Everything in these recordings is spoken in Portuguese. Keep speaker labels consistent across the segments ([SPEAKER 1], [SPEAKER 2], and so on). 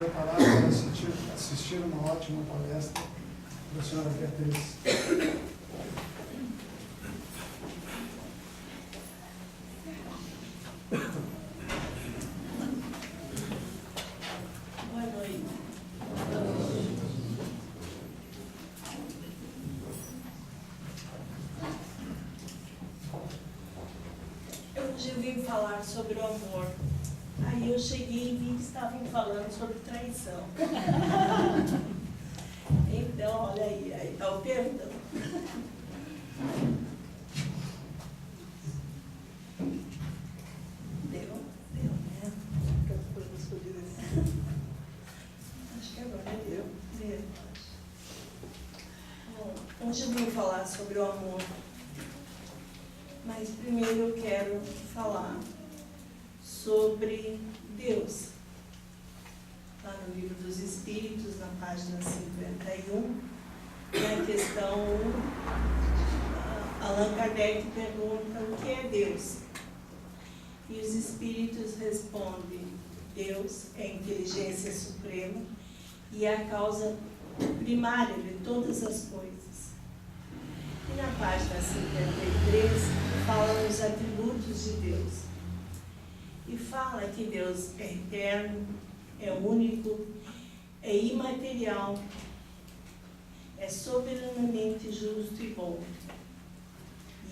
[SPEAKER 1] Preparado para assistir uma ótima palestra da senhora Beatriz.
[SPEAKER 2] Boa noite. Hoje eu vim falar sobre o amor. Aí eu cheguei e vi que estavam falando sobre traição. Então, olha aí está o perdão. Deu, né? Acho que agora deu. Bom, hoje eu vim falar sobre o amor. Mas primeiro eu quero falar sobre Deus. Lá no Livro dos Espíritos, na página 51, na questão 1, Allan Kardec pergunta o que é Deus. E os Espíritos respondem: Deus é a inteligência suprema e é a causa primária de todas as coisas. E na página 53, fala os atributos de Deus. E fala que Deus é eterno, é único, é imaterial, é soberanamente justo e bom,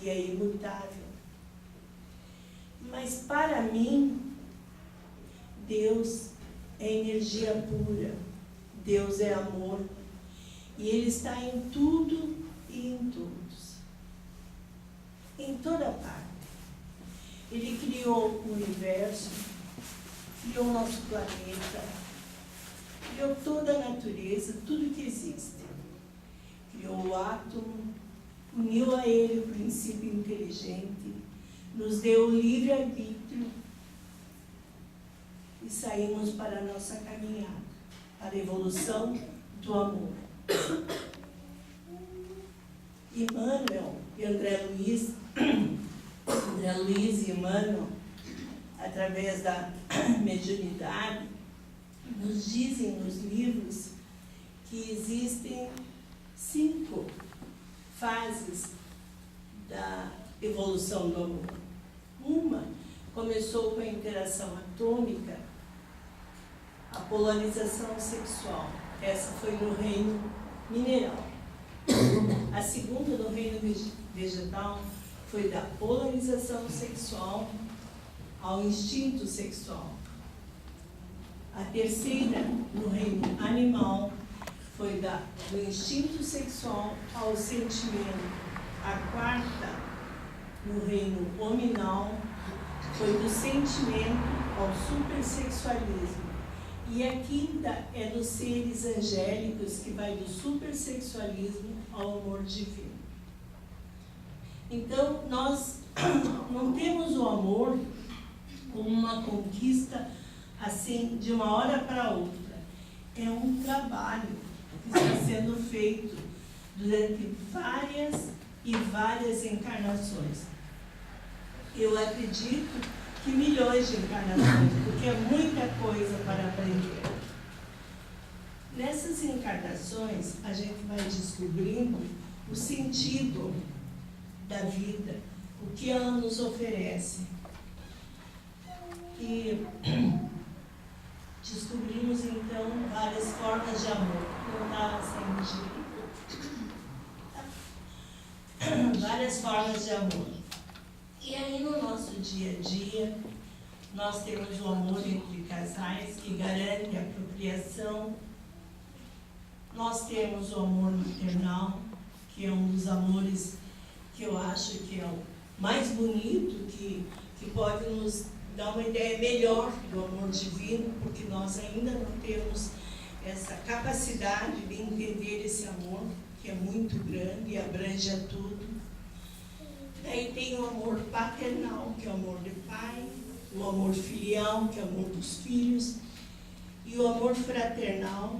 [SPEAKER 2] e é imutável. Mas para mim, Deus é energia pura, Deus é amor, e Ele está em tudo e em todos, em toda parte. Ele criou o universo, criou o nosso planeta, criou toda a natureza, tudo que existe. Criou o átomo, uniu a ele o princípio inteligente, nos deu o livre-arbítrio e saímos para a nossa caminhada, para a evolução do amor. Emmanuel e André Luiz e Emmanuel, através da mediunidade, nos dizem nos livros que existem 5 fases da evolução do amor. Uma começou com a interação atômica, a polarização sexual. Essa foi no reino mineral. A segunda, no reino vegetal, foi da polarização sexual ao instinto sexual. A terceira, no reino animal, foi do instinto sexual ao sentimento. A quarta, no reino hominal, foi do sentimento ao supersexualismo. E a quinta é dos seres angélicos, que vai do supersexualismo ao amor divino. Então, nós não temos o amor como uma conquista assim, de uma hora para outra. É um trabalho que está sendo feito durante várias e várias encarnações. Eu acredito que milhões de encarnações, porque é muita coisa para aprender. Nessas encarnações, a gente vai descobrindo o sentido da vida, o que ela nos oferece. E descobrimos, então, várias formas de amor. Não dá saindo direito. Várias formas de amor. E aí, no nosso dia a dia, nós temos o amor entre casais, que garante a procriação. Nós temos o amor maternal, que é um dos amores que eu acho que é o mais bonito, que pode nos dar uma ideia melhor do amor divino, porque nós ainda não temos essa capacidade de entender esse amor, que é muito grande e abrange a tudo. Daí tem o amor paternal, que é o amor de pai, o amor filial, que é o amor dos filhos, e o amor fraternal,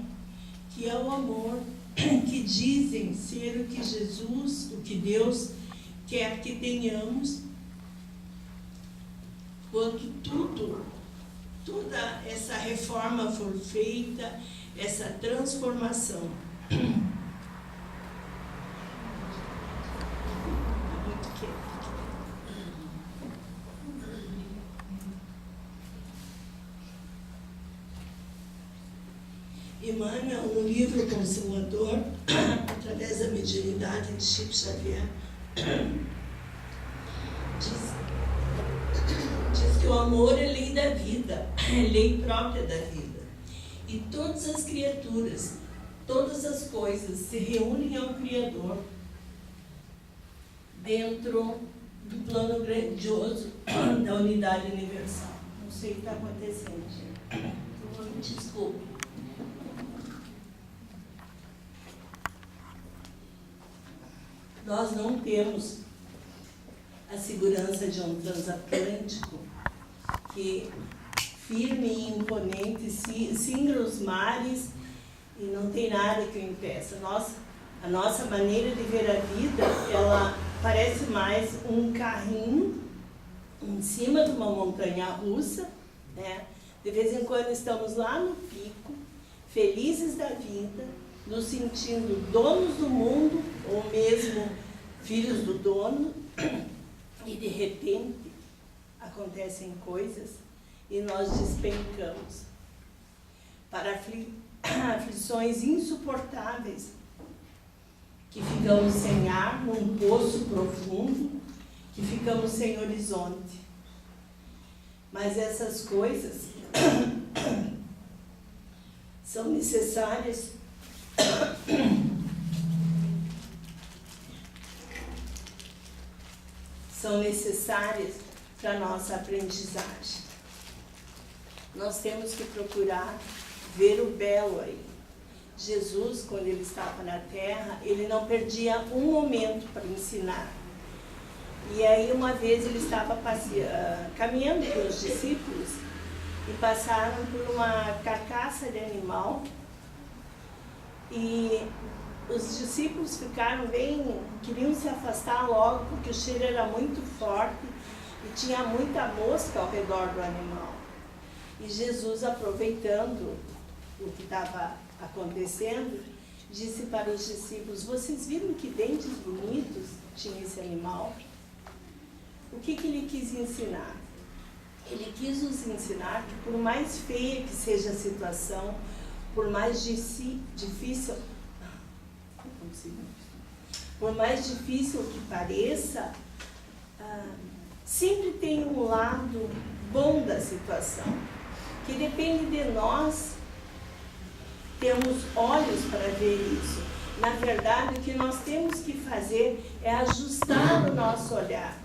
[SPEAKER 2] que é o amor que dizem ser o que Jesus, o que Deus quer que tenhamos, quando tudo toda essa reforma for feita, essa transformação. Muito quieto. Emmanuel, no livro Consolador, através da mediunidade de Chico Xavier, diz que o amor é lei da vida, é lei própria da vida. E todas as criaturas, todas as coisas se reúnem ao Criador dentro do plano grandioso da unidade universal. Não sei o que está acontecendo, gente. Me desculpe. Nós não temos a segurança de um transatlântico que, firme e imponente, singra os mares e não tem nada que o impeça. A nossa maneira de ver a vida, ela parece mais um carrinho em cima de uma montanha russa, né? De vez em quando estamos lá no pico, felizes da vida, nos sentindo donos do mundo, ou mesmo filhos do dono, e de repente acontecem coisas e nós despencamos para aflições insuportáveis, que ficamos sem ar num poço profundo, que ficamos sem horizonte. Mas essas coisas são necessárias para a nossa aprendizagem. Nós temos que procurar ver o belo aí. Jesus, quando ele estava na Terra, ele não perdia um momento para ensinar. E aí, uma vez, ele estava caminhando com os discípulos e passaram por uma carcaça de animal. E os discípulos queriam se afastar logo, porque o cheiro era muito forte e tinha muita mosca ao redor do animal. E Jesus, aproveitando o que estava acontecendo, disse para os discípulos: vocês viram que dentes bonitos tinha esse animal? O que ele quis ensinar? Ele quis nos ensinar que, por mais feia que seja a situação, por mais difícil que pareça, sempre tem um lado bom da situação, que depende de nós termos olhos para ver isso. Na verdade, o que nós temos que fazer é ajustar o nosso olhar,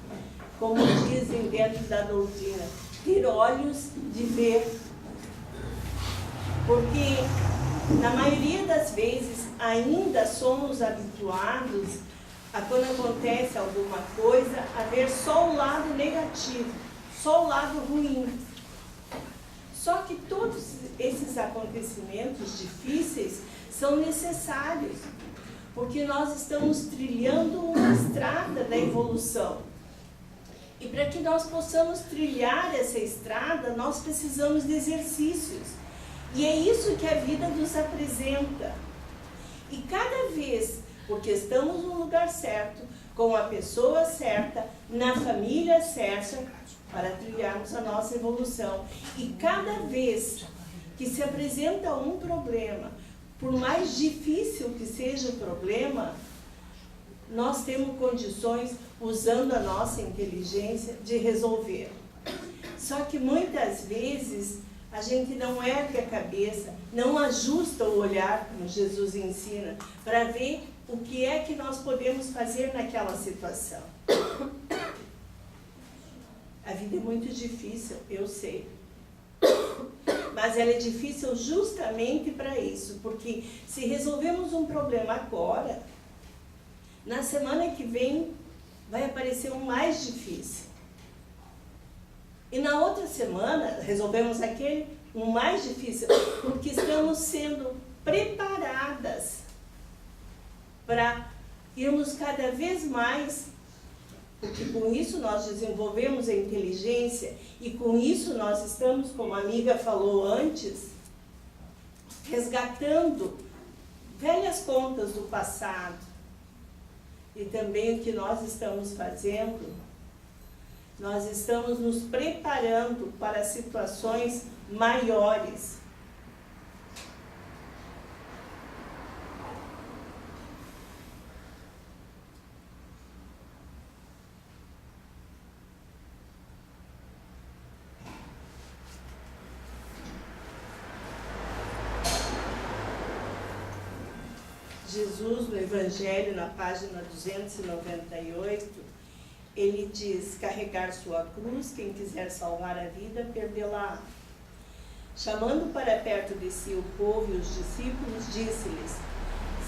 [SPEAKER 2] como dizem dentro da doutrina, ter olhos de ver. Porque, na maioria das vezes, ainda somos habituados a, quando acontece alguma coisa, a ver só o lado negativo, só o lado ruim. Só que todos esses acontecimentos difíceis são necessários, porque nós estamos trilhando uma estrada da evolução. E para que nós possamos trilhar essa estrada, nós precisamos de exercícios. E é isso que a vida nos apresenta. E cada vez, porque estamos no lugar certo, com a pessoa certa, na família certa, para trilharmos a nossa evolução. E cada vez que se apresenta um problema, por mais difícil que seja o problema, nós temos condições, usando a nossa inteligência, de resolver. Só que muitas vezes a gente não ergue a cabeça, não ajusta o olhar, como Jesus ensina, para ver o que é que nós podemos fazer naquela situação. A vida é muito difícil, eu sei. Mas ela é difícil justamente para isso, porque se resolvemos um problema agora, na semana que vem vai aparecer um mais difícil. E na outra semana resolvemos aquele, um mais difícil, porque estamos sendo preparadas para irmos cada vez mais porque com isso nós desenvolvemos a inteligência e com isso nós estamos, como a amiga falou antes, resgatando velhas contas do passado. E também o que nós estamos fazendo, nós estamos nos preparando para situações maiores. Jesus, no Evangelho, na página 298, ele diz: carregar sua cruz, quem quiser salvar a vida, perdê-la. Chamando para perto de si o povo e os discípulos, disse-lhes: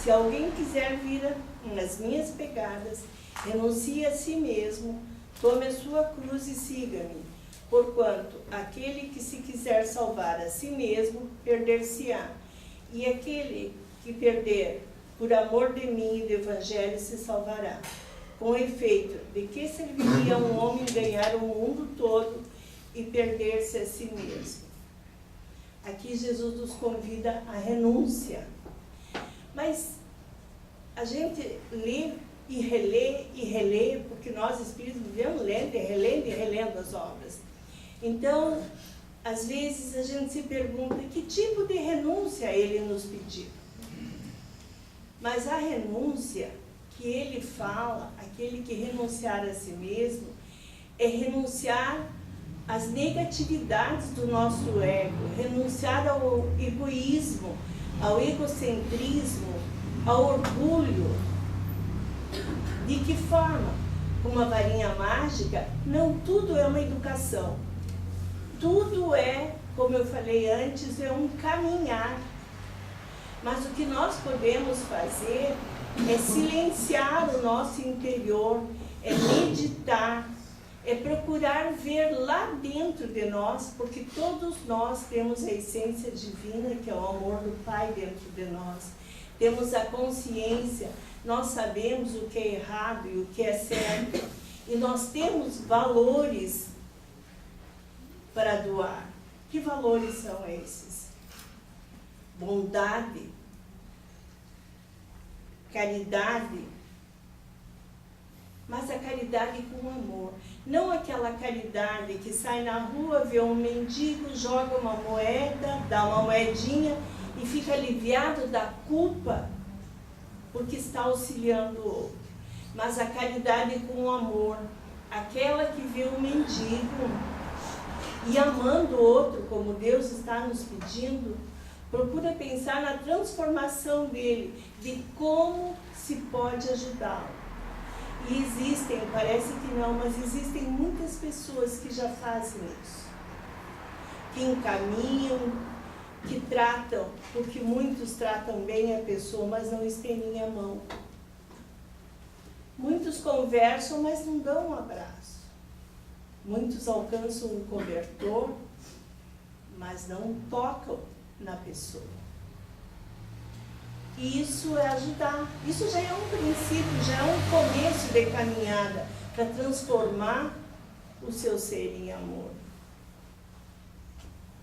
[SPEAKER 2] se alguém quiser vir nas minhas pegadas, renuncie a si mesmo, tome a sua cruz e siga-me. Porquanto aquele que se quiser salvar a si mesmo, perder-se-á. E aquele que perder por amor de mim e do Evangelho se salvará. Com efeito, de que serviria um homem ganhar o mundo todo e perder-se a si mesmo? Aqui Jesus nos convida à renúncia. Mas a gente lê e relê, porque nós espíritos vivemos lendo e relendo as obras. Então, às vezes a gente se pergunta que tipo de renúncia ele nos pediu. Mas a renúncia que ele fala, aquele que renunciar a si mesmo, é renunciar às negatividades do nosso ego, renunciar ao egoísmo, ao egocentrismo, ao orgulho. De que forma? Com uma varinha mágica? Não, tudo é uma educação. Tudo é, como eu falei antes, é um caminhar. Mas o que nós podemos fazer é silenciar o nosso interior, é meditar, é procurar ver lá dentro de nós, porque todos nós temos a essência divina, que é o amor do Pai dentro de nós. Temos a consciência, nós sabemos o que é errado e o que é certo, e nós temos valores para doar. Que valores são esses? Bondade, caridade, mas a caridade com amor. Não aquela caridade que sai na rua, vê um mendigo, joga uma moeda, dá uma moedinha e fica aliviado da culpa porque está auxiliando o outro. Mas a caridade com amor, aquela que vê um mendigo e amando o outro como Deus está nos pedindo, procura pensar na transformação dele, de como se pode ajudá-lo. E existem, parece que não, mas existem muitas pessoas que já fazem isso. Que encaminham, que tratam, porque muitos tratam bem a pessoa, mas não estendem a mão. Muitos conversam, mas não dão um abraço. Muitos alcançam um cobertor, mas não tocam na pessoa. E isso é ajudar. Isso já é um princípio, já é um começo de caminhada para transformar o seu ser em amor.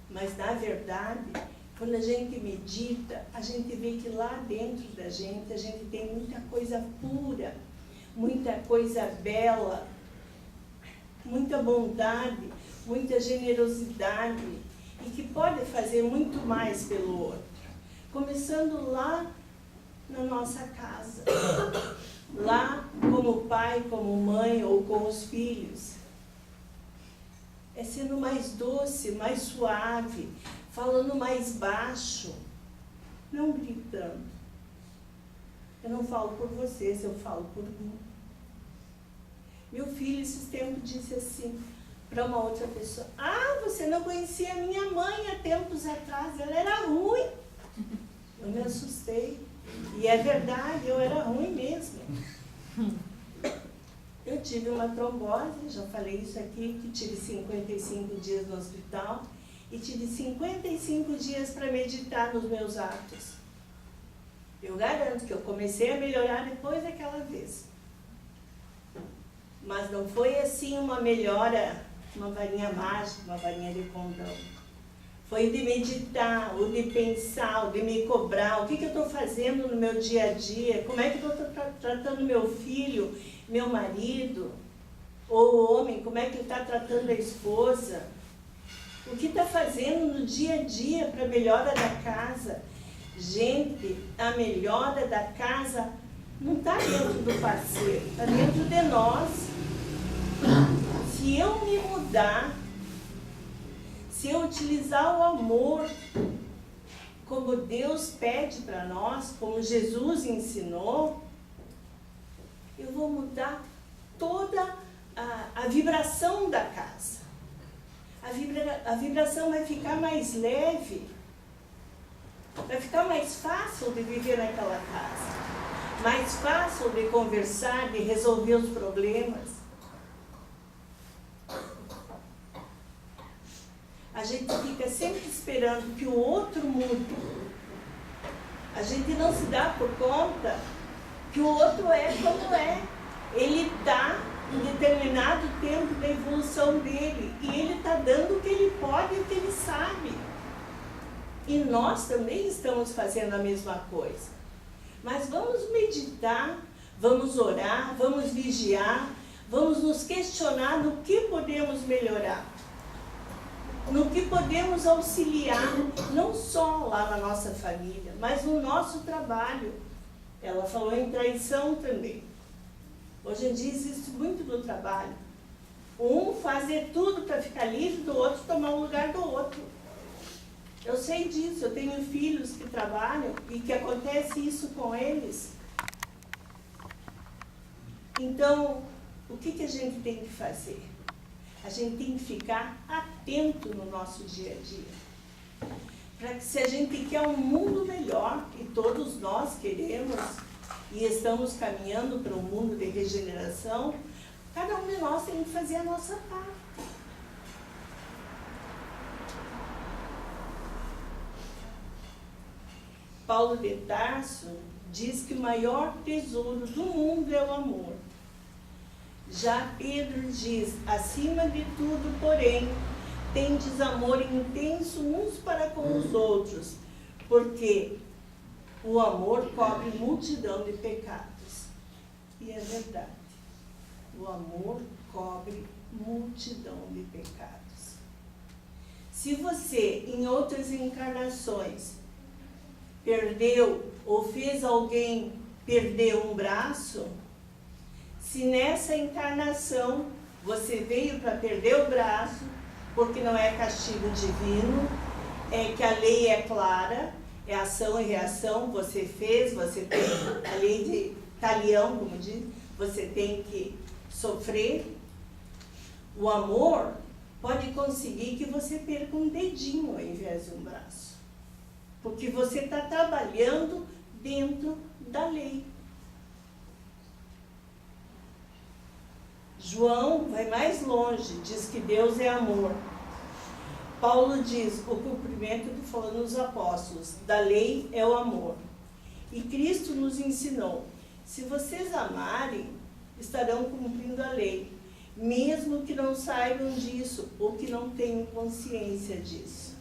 [SPEAKER 2] Mas, na verdade, quando a gente medita, a gente vê que lá dentro da gente, a gente tem muita coisa pura, muita coisa bela, muita bondade, muita generosidade, e que pode fazer muito mais pelo outro. Começando lá na nossa casa, lá como pai, como mãe ou com os filhos. É sendo mais doce, mais suave, falando mais baixo, não gritando. Eu não falo por vocês, eu falo por mim. Meu filho, esses tempos, disse assim para uma outra pessoa: ah, você não conhecia a minha mãe há tempos atrás, ela era ruim. Eu me assustei. E é verdade, eu era ruim mesmo. Eu tive uma trombose, já falei isso aqui, que tive 55 dias no hospital e tive 55 dias para meditar nos meus atos. Eu garanto que eu comecei a melhorar depois daquela vez. Mas não foi assim uma melhora, uma varinha mágica, uma varinha de condão. Foi de meditar, ou de pensar, ou de me cobrar. O que eu estou fazendo no meu dia a dia? Como é que eu estou tratando meu filho, meu marido? Ou o homem, como é que ele está tratando a esposa? O que está fazendo no dia a dia para a melhora da casa? Gente, a melhora da casa não está dentro do parceiro, está dentro de nós. Se eu me mudar, se eu utilizar o amor como Deus pede para nós, como Jesus ensinou, eu vou mudar toda a vibração da casa. A vibração vai ficar mais leve, vai ficar mais fácil de viver naquela casa, mais fácil de conversar, de resolver os problemas. A gente fica sempre esperando que o outro mude. A gente não se dá por conta que o outro é como é. Ele está em determinado tempo da evolução dele e ele está dando o que ele pode e o que ele sabe. E nós também estamos fazendo a mesma coisa. Mas vamos meditar, vamos orar, vamos vigiar, vamos nos questionar no que podemos melhorar, no que podemos auxiliar, não só lá na nossa família, mas no nosso trabalho. Ela falou em traição também. Hoje em dia existe muito no trabalho. Um fazer tudo para ficar livre do outro, tomar o lugar do outro. Eu sei disso, eu tenho filhos que trabalham e que acontece isso com eles. Então, o que a gente tem que fazer? A gente tem que ficar atento no nosso dia a dia. Para que se a gente quer um mundo melhor, e todos nós queremos, e estamos caminhando para um mundo de regeneração, cada um de nós tem que fazer a nossa parte. Paulo de Tarso diz que o maior tesouro do mundo é o amor. Já Pedro diz, acima de tudo, porém, tendes amor intenso uns para com os outros, porque o amor cobre multidão de pecados. E é verdade. O amor cobre multidão de pecados. Se você, em outras encarnações, perdeu ou fez alguém perder um braço, se nessa encarnação você veio para perder o braço, porque não é castigo divino, é que a lei é clara, é ação e reação, você fez, você tem a lei de talião, como diz, você tem que sofrer. O amor pode conseguir que você perca um dedinho ao invés de um braço, porque você está trabalhando dentro da lei. João vai mais longe, diz que Deus é amor. Paulo diz, o cumprimento do falando nos apóstolos, da lei é o amor. E Cristo nos ensinou, se vocês amarem, estarão cumprindo a lei, mesmo que não saibam disso ou que não tenham consciência disso.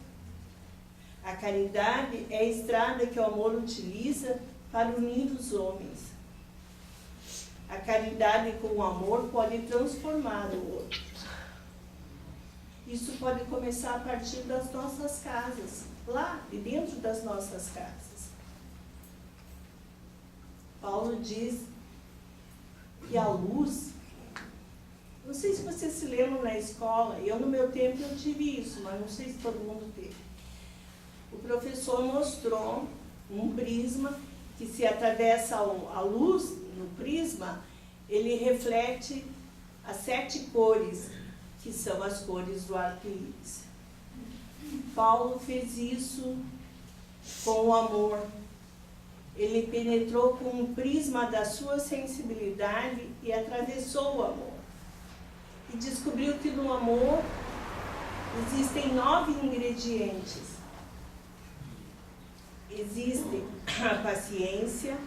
[SPEAKER 2] A caridade é a estrada que o amor utiliza para unir os homens. A caridade com o amor pode transformar o outro. Isso pode começar a partir das nossas casas, lá de dentro das nossas casas. Paulo diz que a luz, não sei se vocês se lembram na escola, eu no meu tempo eu tive isso, mas não sei se todo mundo teve. O professor mostrou um prisma que se atravessa a luz no prisma, ele reflete as 7 cores, que são as cores do arco-íris. Paulo fez isso com o amor. Ele penetrou com um prisma da sua sensibilidade e atravessou o amor. E descobriu que no amor existem 9 ingredientes. Existe a paciência,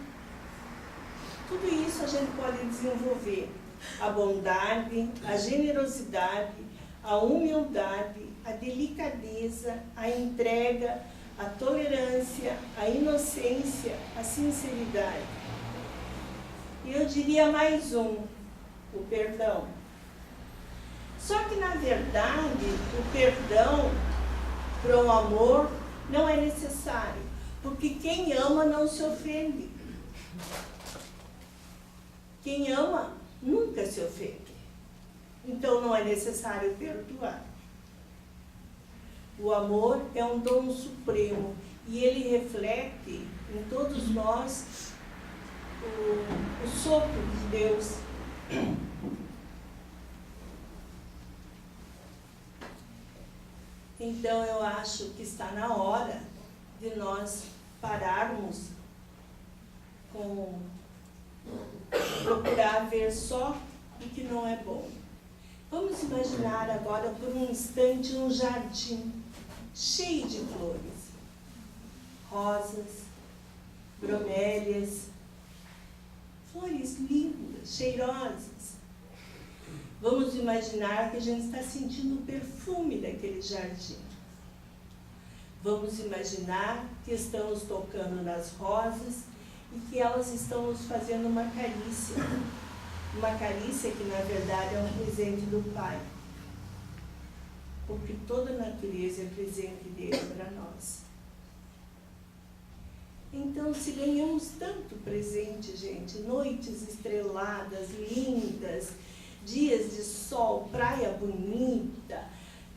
[SPEAKER 2] tudo isso a gente pode desenvolver. a bondade, a generosidade, a humildade, a delicadeza, a entrega, a tolerância, a inocência, a sinceridade. E eu diria mais um, o perdão. Só que, na verdade, o perdão para o amor não é necessário, porque quem ama não se ofende. Quem ama nunca se ofende. Então não é necessário perdoar. O amor é um dom supremo e ele reflete em todos nós o sopro de Deus. Então eu acho que está na hora de nós pararmos com procurar ver só o que não é bom. Vamos imaginar agora por um instante um jardim cheio de flores, rosas, bromélias, flores lindas, cheirosas. Vamos imaginar que a gente está sentindo o perfume daquele jardim. Vamos imaginar que estamos tocando nas rosas e que elas estão nos fazendo uma carícia. Uma carícia que, na verdade, é um presente do Pai. Porque toda a natureza é presente dele para nós. Então, se ganhamos tanto presente, gente, noites estreladas, lindas, dias de sol, praia bonita,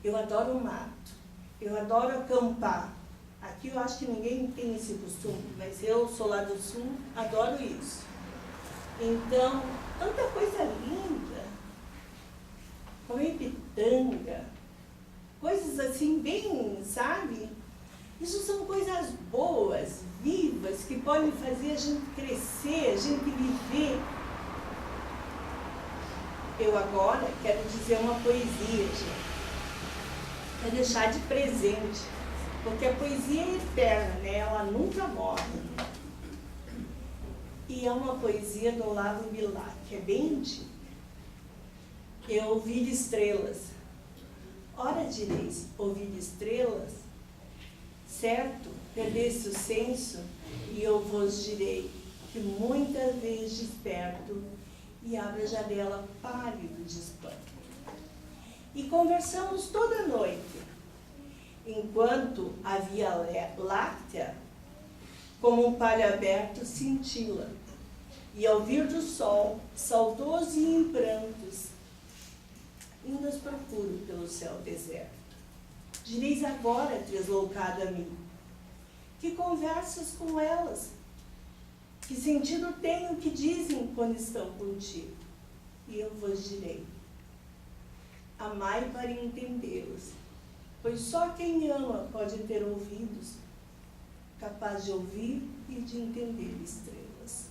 [SPEAKER 2] eu adoro o mato, eu adoro acampar. Aqui eu acho que ninguém tem esse costume, mas eu sou lá do sul, adoro isso. Então, tanta coisa linda, comer pitanga, coisas assim bem, sabe? Isso são coisas boas, vivas, que podem fazer a gente crescer, a gente viver. Eu agora quero dizer uma poesia, gente, para deixar de presente, porque a poesia é eterna, né? Ela nunca morre. E é uma poesia do Olavo Bilac, que é bem antiga. Eu ouvi estrelas. Ora direis, ouvir estrelas, certo? Perdeste o senso, e eu vos direi que muitas vezes desperto e abro a janela pálido de espanto. E conversamos toda noite, enquanto a Via Láctea, como um palho aberto, cintila, e ao vir do sol, saudoso e em prantos, ainda os procuro pelo céu deserto. Direis agora, desloucado a mim, que conversas com elas? Que sentido tem o que dizem quando estão contigo? E eu vos direi, amai para entendê-los, pois só quem ama pode ter ouvidos, capaz de ouvir e de entender estrelas.